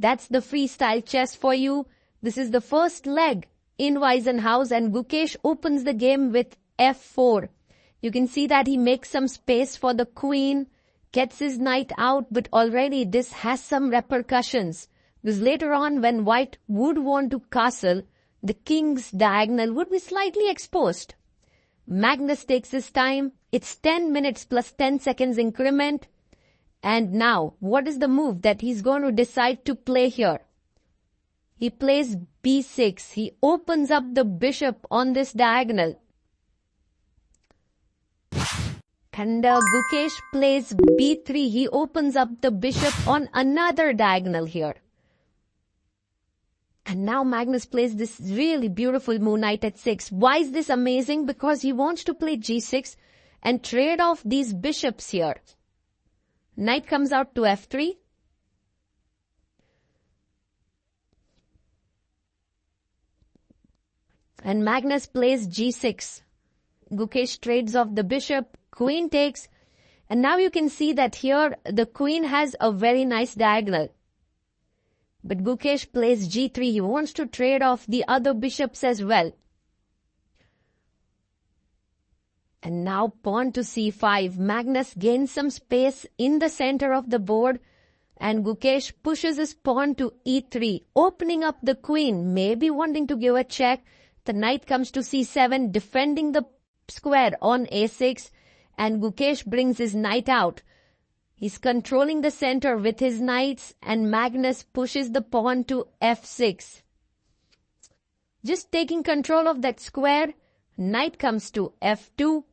That's the freestyle chess for you. This is the first leg in Weissenhaus, and Gukesh opens the game with f4. You can see that he makes some space for the queen, gets his knight out, but already this has some repercussions. Because later on, when white would want to castle, the king's diagonal would be slightly exposed. Magnus takes his time. It's 10 minutes plus 10 seconds increment. And now, what is the move that he's going to decide to play here? He plays b6. He opens up the bishop on this diagonal. And Gukesh plays b3. He opens up the bishop on another diagonal here. And now Magnus plays this really beautiful move, knight at 6. Why is this amazing? Because he wants to play g6 and trade off these bishops here. Knight comes out to f3. And Magnus plays g6. Gukesh trades off the bishop. Queen takes. And now you can see that here the queen has a very nice diagonal. But Gukesh plays g3. He wants to trade off the other bishops as well. And now pawn to c5. Magnus gains some space in the center of the board. And Gukesh pushes his pawn to e3, opening up the queen, maybe wanting to give a check. The knight comes to c7, defending the square on a6. And Gukesh brings his knight out. He's controlling the center with his knights, and Magnus pushes the pawn to f6. Just taking control of that square, knight comes to f2.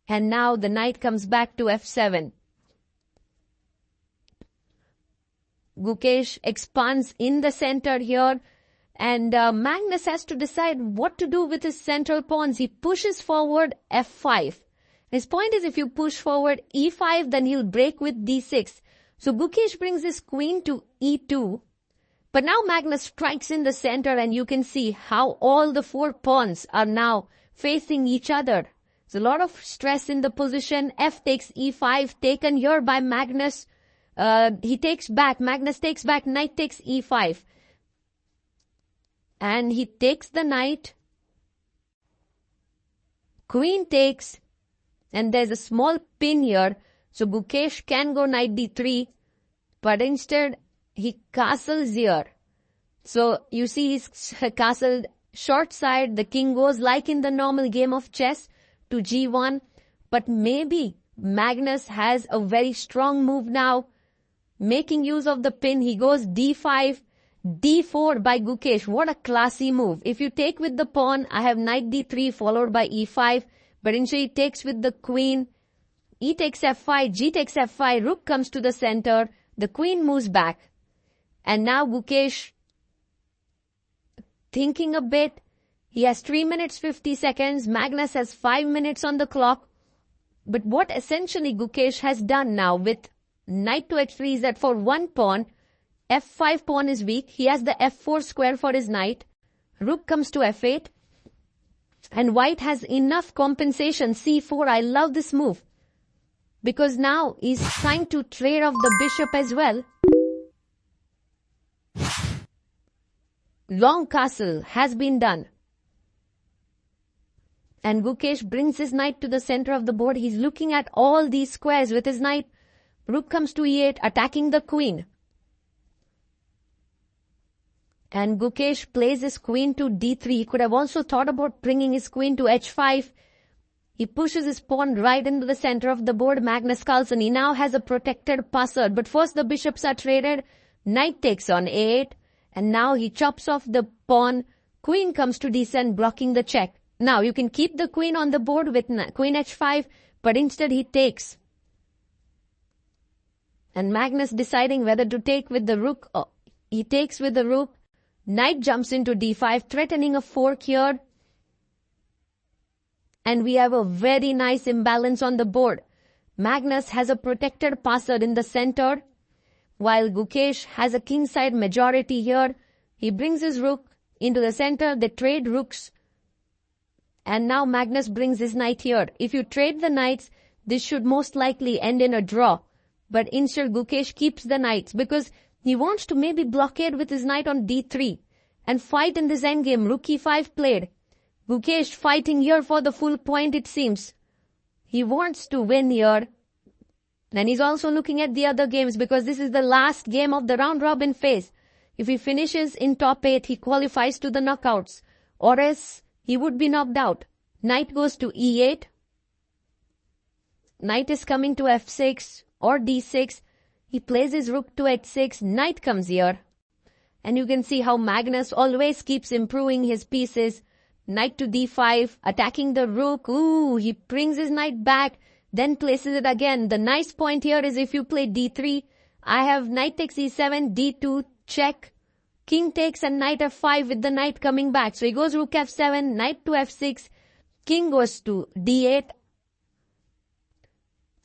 And now the knight comes back to f7. Gukesh expands in the center here, and Magnus has to decide what to do with his central pawns. He pushes forward f5. His point is, if you push forward e5, then he'll break with d6. So Gukesh brings his queen to e2. But now Magnus strikes in the center, and you can see how all the 4 pawns are now facing each other. There's a lot of stress in the position. F takes e5, taken here by Magnus. He takes back. Magnus takes back. Knight takes e5. And he takes the knight. Queen takes. And there's a small pin here. So Gukesh can go knight d3. But instead, he castles here. So you see he's castled short side. The king goes like in the normal game of chess to g1. But maybe Magnus has a very strong move now. Making use of the pin, he goes d5, d4 by Gukesh. What a classy move. If you take with the pawn, I have knight d3 followed by e5. But instead he takes with the queen. E takes f5, g takes f5, rook comes to the center. The queen moves back. And now Gukesh, thinking a bit, he has 3 minutes 50 seconds. Magnus has 5 minutes on the clock. But what essentially Gukesh has done now with knight to h3 is that for one pawn, f5 pawn is weak. He has the f4 square for his knight. Rook comes to f8. And white has enough compensation. c4, I love this move. Because now he's trying to trade off the bishop as well. Long castle has been done. And Gukesh brings his knight to the center of the board. He's looking at all these squares with his knight. Rook comes to e8, attacking the queen. And Gukesh plays his queen to d3. He could have also thought about bringing his queen to h5. He pushes his pawn right into the center of the board. Magnus Carlsen, he now has a protected password. But first the bishops are traded. Knight takes on a8. And now he chops off the pawn. Queen comes to d7, blocking the check. Now you can keep the queen on the board with queen h5. But instead he takes. And Magnus deciding whether to take with the rook. Oh, he takes with the rook. Knight jumps into d5, threatening a fork here. And we have a very nice imbalance on the board. Magnus has a protected password in the center, while Gukesh has a kingside majority here. He brings his rook into the center. They trade rooks. And now Magnus brings his knight here. If you trade the knights, this should most likely end in a draw. But instead Gukesh keeps the knights because He wants to maybe blockade with his knight on d3 and fight in this endgame. Rook e5 played. Gukesh fighting here for the full point, it seems. He wants to win here. And he's also looking at the other games because this is the last game of the round-robin phase. If he finishes in top 8, he qualifies to the knockouts. Or else, he would be knocked out. Knight goes to e8. Knight is coming to f6 or d6. He plays his rook to h6. Knight comes here. And you can see how Magnus always keeps improving his pieces. Knight to d5, attacking the rook. Ooh, he brings his knight back, then places it again. The nice point here is if you play d3, I have knight takes e7, d2, check. King takes and knight f5 with the knight coming back. So he goes rook f7, knight to f6, king goes to d8.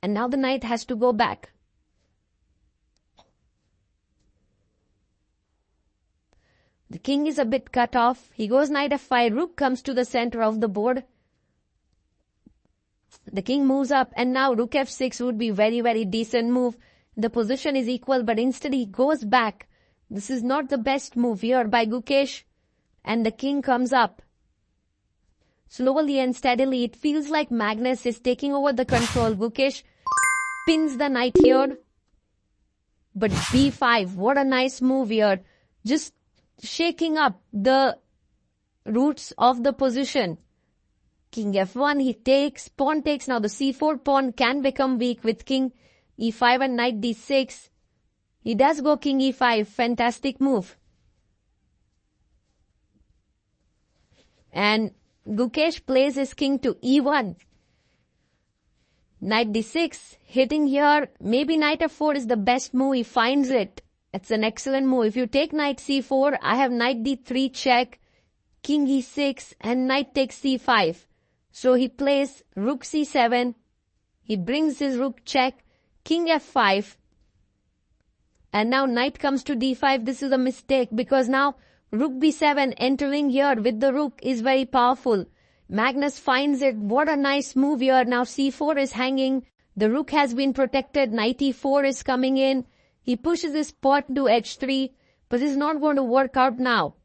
And now the knight has to go back. The king is a bit cut off. He goes knight f5, rook comes to the center of the board. The king moves up and now rook f6 would be very, very decent move. The position is equal, but instead he goes back. This is not the best move here by Gukesh. And the king comes up. Slowly and steadily, it feels like Magnus is taking over the control. Gukesh pins the knight here. But b5, what a nice move here. Just shaking up the roots of the position. King f1, he takes, pawn takes. Now the c4 pawn can become weak with king e5 and knight d6. He does go king e5, fantastic move. And Gukesh plays his king to e1. Knight d6, hitting here. Maybe knight f4 is the best move, he finds it. It's an excellent move. If you take knight c4, I have knight d3 check, king e6 and knight takes c5. So he plays rook c7, he brings his rook check, king f5. And now knight comes to d5. This is a mistake because now rook b7 entering here with the rook is very powerful. Magnus finds it. What a nice move here. Now c4 is hanging. The rook has been protected. Knight e4 is coming in. He pushes his pawn to h3, but this is not going to work out now.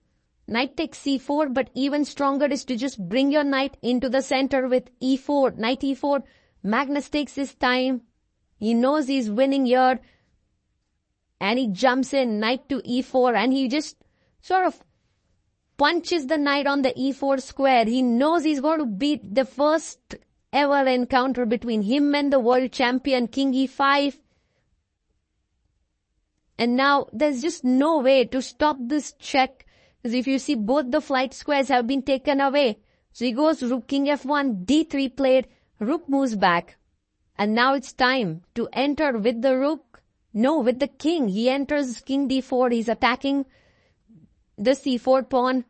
Knight takes c4, but even stronger is to just bring your knight into the center with e4, knight e4. Magnus takes his time. He knows he's winning here. And he jumps in, knight to e4, and he just sort of punches the knight on the e4 square. He knows he's going to beat the first ever encounter between him and the world champion, king e5. And now there's just no way to stop this check. Because if you see, both the flight squares have been taken away. So he goes rook king f1, d3 played, rook moves back. And now it's time to enter with the rook. No, with the king. He enters king d4. He's attacking the c4 pawn.